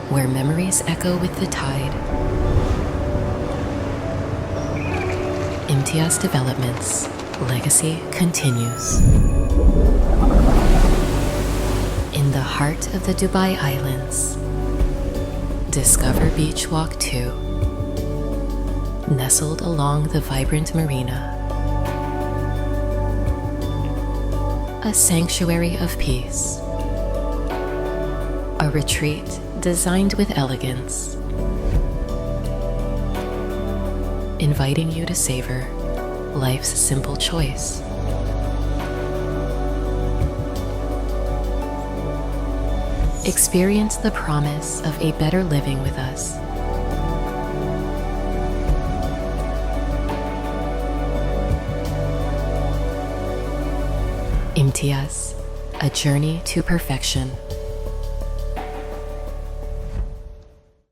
where memories echo with the tide. Imtiaz Developments, legacy continues. In the heart of the Dubai Islands, discover Beach Walk 2, nestled along the vibrant marina. A sanctuary of peace, a retreat designed with elegance, inviting you to savor life's simple choice. Experience the promise of a better living with us. Imtiaz, a journey to perfection.